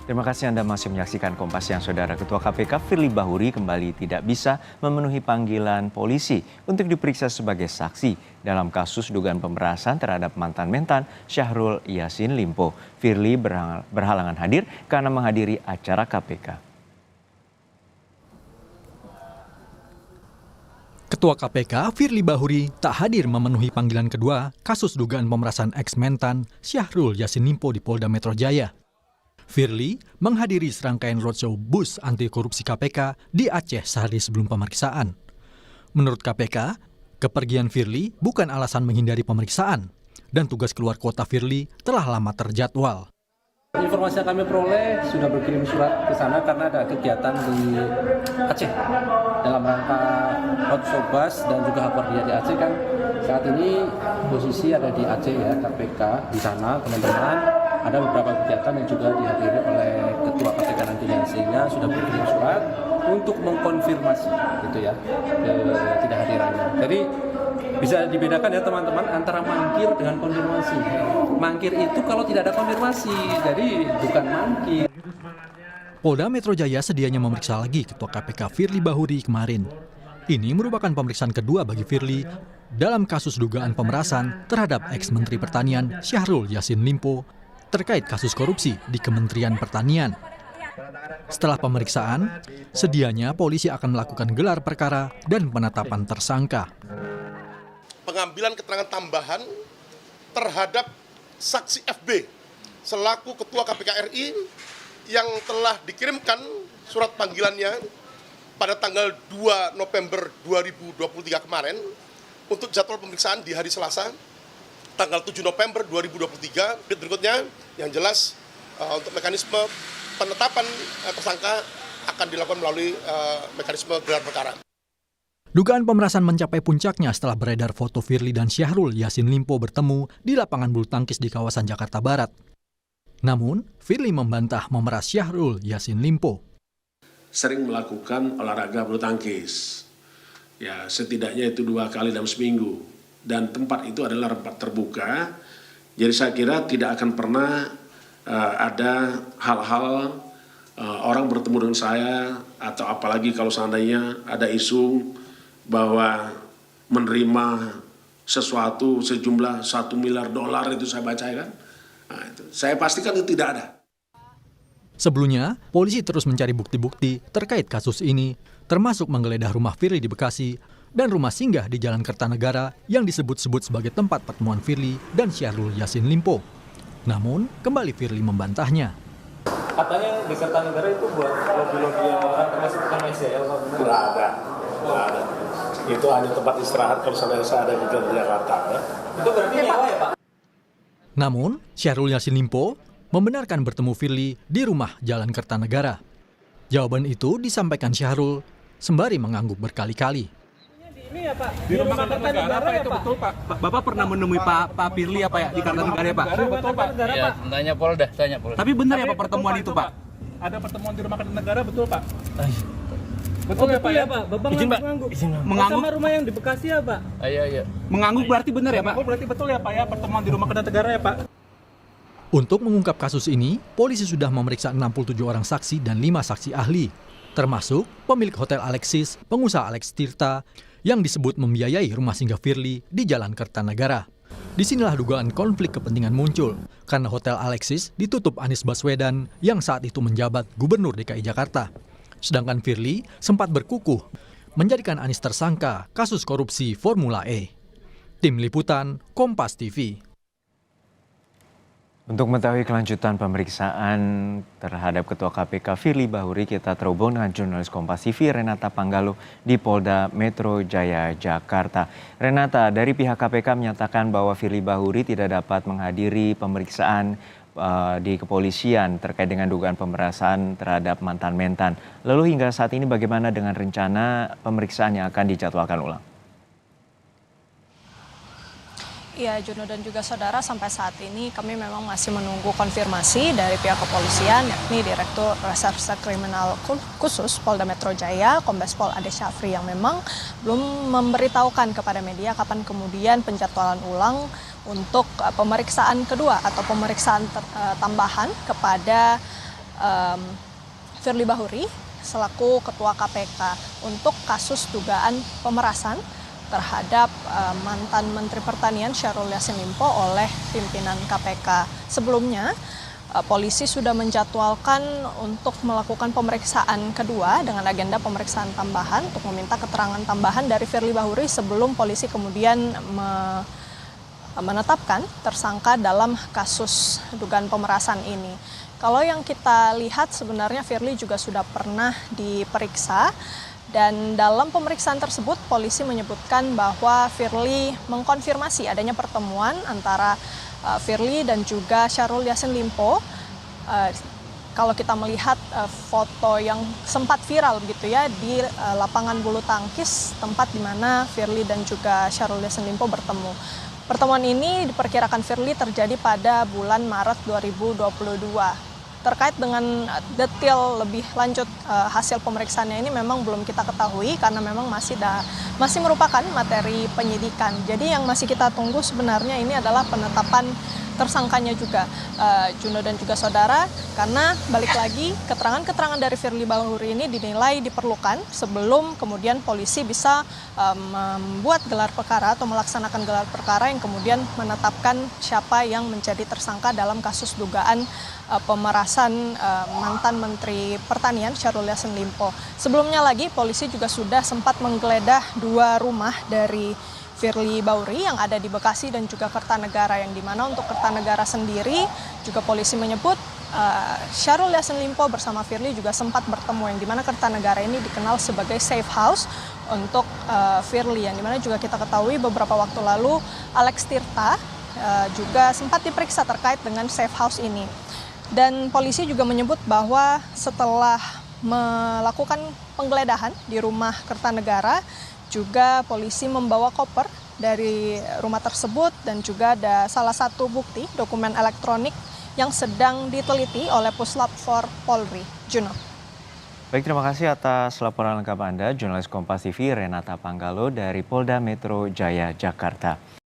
Terima kasih Anda masih menyaksikan Kompas Siang. Saudara, Ketua KPK Firly Bahuri kembali tidak bisa memenuhi panggilan polisi untuk diperiksa sebagai saksi dalam kasus dugaan pemerasan terhadap mantan mentan Syahrul Yassin Limpo. Firly berhalangan hadir karena menghadiri acara KPK. Ketua KPK Firly Bahuri tak hadir memenuhi panggilan kedua kasus dugaan pemerasan ex-mentan Syahrul Yassin Limpo di Polda Metro Jaya. Firly menghadiri serangkaian roadshow bus anti korupsi KPK di Aceh sehari sebelum pemeriksaan. Menurut KPK, kepergian Firly bukan alasan menghindari pemeriksaan dan tugas keluar kota Firly telah lama terjadwal. Informasi yang kami peroleh sudah berkirim surat ke sana karena ada kegiatan di Aceh dalam rangka roadshow bus dan juga Hapordia di Aceh kan saat ini posisi ada di Aceh ya, KPK di sana teman-teman. Ada beberapa kegiatan yang juga dihadiri oleh Ketua KPK nantinya, sehingga sudah berkirim surat untuk mengkonfirmasi gitu ya ketidakhadirannya. Jadi bisa dibedakan ya teman-teman antara mangkir dengan konfirmasi. Mangkir itu kalau tidak ada konfirmasi, jadi bukan mangkir. Polda Metro Jaya sedianya memeriksa lagi Ketua KPK Firly Bahuri kemarin. Ini merupakan pemeriksaan kedua bagi Firly dalam kasus dugaan pemerasan terhadap ex-Menteri Pertanian Syahrul Yassin Limpo terkait kasus korupsi di Kementerian Pertanian. Setelah pemeriksaan, sedianya polisi akan melakukan gelar perkara dan penetapan tersangka. Pengambilan keterangan tambahan terhadap saksi FB selaku Ketua KPK RI yang telah dikirimkan surat panggilannya pada tanggal 2 November 2023 kemarin untuk jadwal pemeriksaan di hari Selasa tanggal 7 November 2023. Berikutnya yang jelas untuk mekanisme penetapan tersangka akan dilakukan melalui mekanisme gelar perkara. Dugaan pemerasan mencapai puncaknya setelah beredar foto Firly dan Syahrul Yassin Limpo bertemu di lapangan bulu tangkis di kawasan Jakarta Barat. Namun, Firly membantah memeras Syahrul Yassin Limpo. Sering melakukan olahraga bulu tangkis. Ya, setidaknya itu 2 kali dalam seminggu. Dan tempat itu adalah tempat terbuka, jadi saya kira tidak akan pernah ada hal-hal orang bertemu dengan saya, atau apalagi kalau seandainya ada isu bahwa menerima sesuatu sejumlah $1 miliar itu saya bacakan. Nah, itu. Saya pastikan itu tidak ada. Sebelumnya, polisi terus mencari bukti-bukti terkait kasus ini, termasuk menggeledah rumah Firly di Bekasi dan rumah singgah di Jalan Kertanegara yang disebut-sebut sebagai tempat pertemuan Firly dan Syahrul Yassin Limpo. Namun, kembali Firly membantahnya. Katanya di Kertanegara itu buat lobby-lobby yang orang termasuk tukang SDL. Tidak ada. Itu hanya tempat istirahat kalau saya ada di Jakarta. Ya. Itu berarti nyawa ya Pak? Namun, Syahrul Yassin Limpo membenarkan bertemu Firly di rumah Jalan Kertanegara. Jawaban itu disampaikan Syahrul sembari mengangguk berkali-kali. Ini ya Pak, di rumah Kertanegara ya itu Pak? Betul Pak. Bapak pernah menemui Pak Firly apa ya di Kertanegara ya Pak? Betul Pak. Ya, tanya Polda. Tapi benar ya Pak pertemuan itu Pak? Ada pertemuan di rumah Kertanegara betul Pak? Betul ya Pak ya? Bapak mengangguk. Mengangguk sama rumah yang di Bekasi ya Pak? Iya. Mengangguk berarti benar ya Pak? Berarti betul ya Pak ya pertemuan di rumah Kertanegara ya Pak? Untuk mengungkap kasus ini, polisi sudah memeriksa 67 orang saksi dan 5 saksi ahli, termasuk pemilik Hotel Alexis, pengusaha Alex Tirta, yang disebut membiayai rumah singgah Firly di Jalan Kertanegara. Disinilah dugaan konflik kepentingan muncul, karena Hotel Alexis ditutup Anies Baswedan yang saat itu menjabat Gubernur DKI Jakarta. Sedangkan Firly sempat berkukuh menjadikan Anies tersangka kasus korupsi Formula E. Tim Liputan, Kompas TV. Untuk mengetahui kelanjutan pemeriksaan terhadap Ketua KPK Firly Bahuri, kita terhubung dengan jurnalis Kompas TV Renata Panggalo di Polda Metro Jaya, Jakarta. Renata, dari pihak KPK menyatakan bahwa Firly Bahuri tidak dapat menghadiri pemeriksaan di kepolisian terkait dengan dugaan pemerasan terhadap mantan mentan. Lalu hingga saat ini bagaimana dengan rencana pemeriksaan yang akan dijadwalkan ulang? Ya, Juno dan juga saudara, sampai saat ini kami memang masih menunggu konfirmasi dari pihak kepolisian, yakni Direktur Reserse Kriminal Khusus Polda Metro Jaya, Kombes Pol Ade Syafri, yang memang belum memberitahukan kepada media kapan kemudian penjadwalan ulang untuk pemeriksaan kedua atau pemeriksaan tambahan kepada em, Firly Bahuri selaku Ketua KPK untuk kasus dugaan pemerasan terhadap mantan Menteri Pertanian Syahrul Yassin Limpo oleh pimpinan KPK. Sebelumnya, polisi sudah menjadwalkan untuk melakukan pemeriksaan kedua dengan agenda pemeriksaan tambahan untuk meminta keterangan tambahan dari Firly Bahuri sebelum polisi kemudian menetapkan tersangka dalam kasus dugaan pemerasan ini. Kalau yang kita lihat sebenarnya Firly juga sudah pernah diperiksa. Dan dalam pemeriksaan tersebut, polisi menyebutkan bahwa Firly mengkonfirmasi adanya pertemuan antara Firly dan juga Syahrul Yassin Limpo. Kalau kita melihat foto yang sempat viral begitu ya di lapangan bulu tangkis, tempat di mana Firly dan juga Syahrul Yassin Limpo bertemu. Pertemuan ini diperkirakan Firly terjadi pada bulan Maret 2022. Terkait dengan detail lebih lanjut hasil pemeriksaannya ini memang belum kita ketahui karena memang masih merupakan materi penyidikan. Jadi yang masih kita tunggu sebenarnya ini adalah penetapan tersangkanya juga, Juno dan juga saudara, karena balik lagi keterangan-keterangan dari Firly Bahuri ini dinilai diperlukan sebelum kemudian polisi bisa membuat gelar perkara atau melaksanakan gelar perkara yang kemudian menetapkan siapa yang menjadi tersangka dalam kasus dugaan pemerasan mantan Menteri Pertanian Syahrul Yassin Limpo. Sebelumnya lagi polisi juga sudah sempat menggeledah 2 rumah dari Firly Bahuri yang ada di Bekasi dan juga Kertanegara, yang dimana untuk Kertanegara sendiri juga polisi menyebut Syahrul Yassin Limpo bersama Firly juga sempat bertemu, yang dimana Kertanegara ini dikenal sebagai safe house untuk Firly, yang dimana juga kita ketahui beberapa waktu lalu Alex Tirta juga sempat diperiksa terkait dengan safe house ini. Dan polisi juga menyebut bahwa setelah melakukan penggeledahan di rumah Kertanegara, juga polisi membawa koper dari rumah tersebut dan juga ada salah satu bukti dokumen elektronik yang sedang diteliti oleh Puslap 4 Polri. Juno. Baik, terima kasih atas laporan lengkap Anda, jurnalis Kompas TV Renata Panggalo dari Polda Metro Jaya, Jakarta.